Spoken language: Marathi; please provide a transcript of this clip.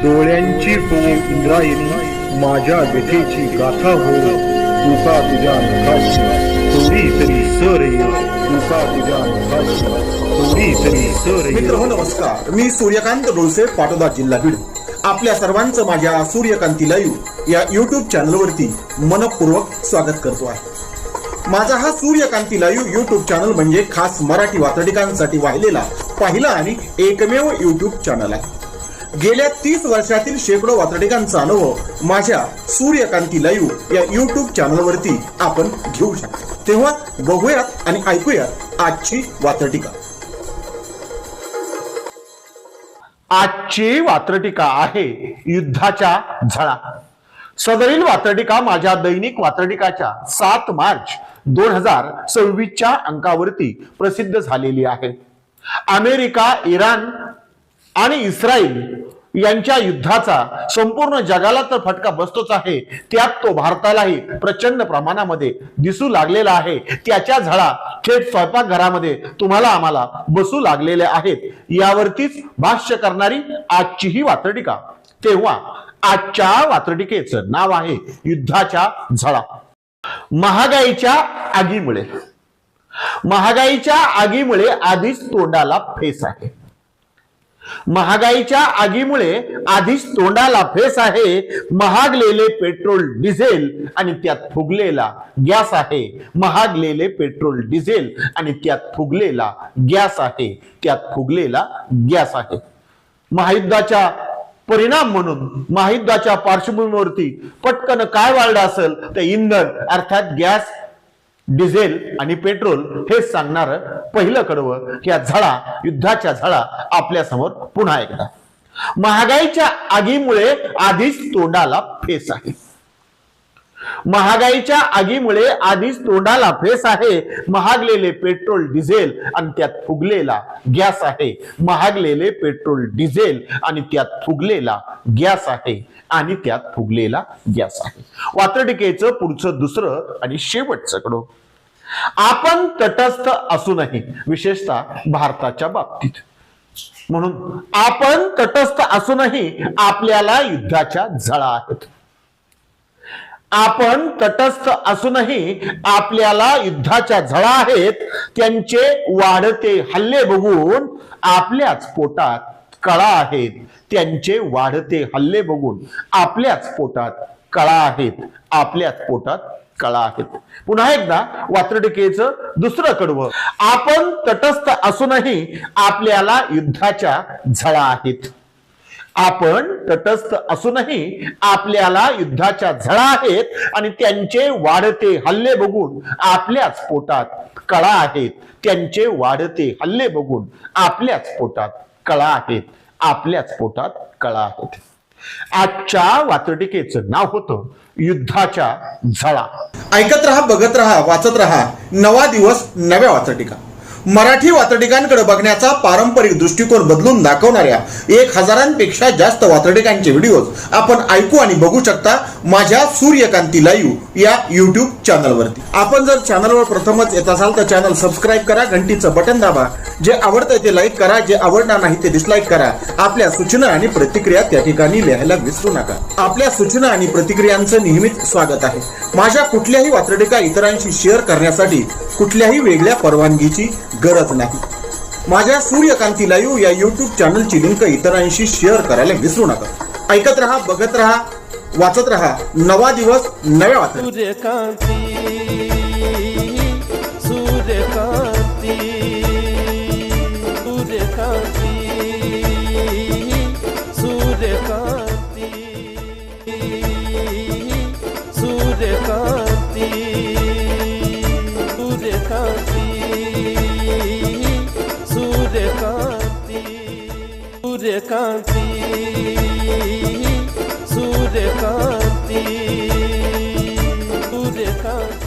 डोळ्यांची हो इंद्रायणी माझ्या व्यथेची गाथा हो तुका तुझ्या नखाची थोडी तरी सर ये तुका तुझ्या नखाची थोडी तरी सर ये. मित्र नमस्कार, मी सूर्यकांत डोळसे, पाटोदा, जिल्हा बीड. आपल्या सर्वांचं माझ्या सूर्यकांती लाईव्ह या युट्यूब चॅनलवरती मनपूर्वक स्वागत करतो आहे. माझा हा सूर्यकांती लाईव्ह युट्यूब चॅनल म्हणजे खास मराठी वात्रटिकांसाठी वाहिलेला पहिला आणि एकमेव युट्यूब चॅनल आहे. गेल्या 30 वर्षातील शेकडो वात्रटिकांचा अनुभव माझ्या सूर्यकांती लाईव्ह या युट्यूब चॅनलवरती आपण घेऊ शकता. तेव्हा बघूयात आणि ऐकूयात आजची वात्रटिका. आजची वात्रटिका आहे युद्धाच्या झळा. सदरील वात्रटिका माझ्या दैनिक वात्रटिकाच्या 7 मार्च 2026 अंकावरती प्रसिद्ध झालेली आहे. अमेरिका, इराण आणि इस्रायल यांच्या युद्धाचा संपूर्ण जगाला तर फटका बसतोच आहे, त्यात तो भारतालाही प्रचंड प्रमाणामध्ये दिसू लागलेला आहे. त्याच्या झळा थेट स्वयंपाकघरामध्ये तुम्हाला आम्हाला बसू लागलेल्या आहेत. यावरतीच भाष्य करणारी आजची ही वात्रटिका. तेव्हा आजच्या वात्रटिकेचं नाव आहे युद्धाच्या झळा. महागाईच्या आगीमुळे. महागाईच्या आगीमुळे आधीच तोंडाला फेस आहे. महागाईच्या आगीमुळे आधीच तोंडाला फेस आहे. महागलेले पेट्रोल, डिझेल आणि त्यात फुगलेला गॅस आहे. महागलेले पेट्रोल, डिझेल आणि त्यात फुगलेला गॅस आहे. त्यात फुगलेला गॅस आहे. महायुद्धाच्या परिणाम म्हणून, महायुद्धाच्या पार्श्वभूमीवरती पटकन काय वाढलं असेल तर इंधन अर्थात गॅस, डिझेल आणि पेट्रोल हे सांगणार पहिलं कडवं या झळा, युद्धाच्या झळा आपल्या समोर पुन्हा एकदा. महागाईच्या आगीमुळे आधीच तोंडाला फेस आहे. महागाईच्या आगीमुळे आधीच तोंडाला फेस आहे. महागलेले पेट्रोल, डिझेल आणि त्यात फुगलेला गॅस आहे. महागलेले पेट्रोल, डिझेल आणि त्यात फुगलेला गॅस आहे. आणि त्यात फुगलेला गॅस आहे. वात्रटिकेचं पुढचं दुसरं आणि शेवटचं कडं. आपण तटस्थ असूनही, विशेषतः भारताच्या बाबतीत, म्हणून आपण तटस्थ असूनही आपल्याला युद्धाच्या झळा आहेत. आपण तटस्थ असूनही आपल्याला युद्धाच्या झळा आहेत. त्यांचे वाढते हल्ले बघून आपल्याच पोटात कळा आहेत. त्यांचे वाढते हल्ले बघून आपल्याच पोटात कळा आहेत. आपल्याच पोटात कळा आहेत. पुन्हा एकदा वात्रटिकेचं दुसरं कडवं. आपण तटस्थ असूनही आपल्याला युद्धाच्या झळा आहेत. आपण तटस्थ असूनही आपल्याला युद्धाच्या झळा आहेत आणि त्यांचे वाढते हल्ले बघून आपल्याच पोटात कळा आहेत. त्यांचे वाढते हल्ले बघून आपल्याच पोटात कळा आहेत. आपल्याच पोटात कळा आहेत. आजच्या वात्रटिकेचं नाव होतं युद्धाच्या झळा. ऐकत रहा, बघत रहा, वाचत रहा. नवा दिवस, नव्या वात्रटिका. मराठी वात्रटिकांकडे बघण्याचा पारंपरिक दृष्टिकोन बदलून दाखवणाऱ्या 1000पेक्षा जास्त वात्रटिकांचे व्हिडिओज आपण ऐकू आणि बघू शकता माझ्या सूर्यकांती लाईव्ह या युट्यूब चॅनलवरती. आपण जर चॅनलवर प्रथमच येत असाल तर चॅनल सबस्क्राईब करा, घंटीचं बटन दाबा. जे आवडतं ते लाईक करा, जे आवडणार नाही ते डिसलाईक करा. आपल्या सूचना आणि प्रतिक्रिया त्या ठिकाणी लिहायला विसरू नका. आपल्या सूचना आणि प्रतिक्रियांचं नेहमीच स्वागत आहे. माझ्या कुठल्याही वात्रटिका इतरांशी शेअर करण्यासाठी कुठल्याही वेगळ्या परवानगीची गरज नाही. माझ्या सूर्यकांती लाईव्ह या युट्यूब चॅनलची लिंक इतरांशी शेअर करायला विसरू नका. ऐकत रहा, बघत रहा, वाचत रहा. नवा दिवस, नव्या वात्रटिका. सूर्यकांती, सूर्यकांती, सूर्यकांती.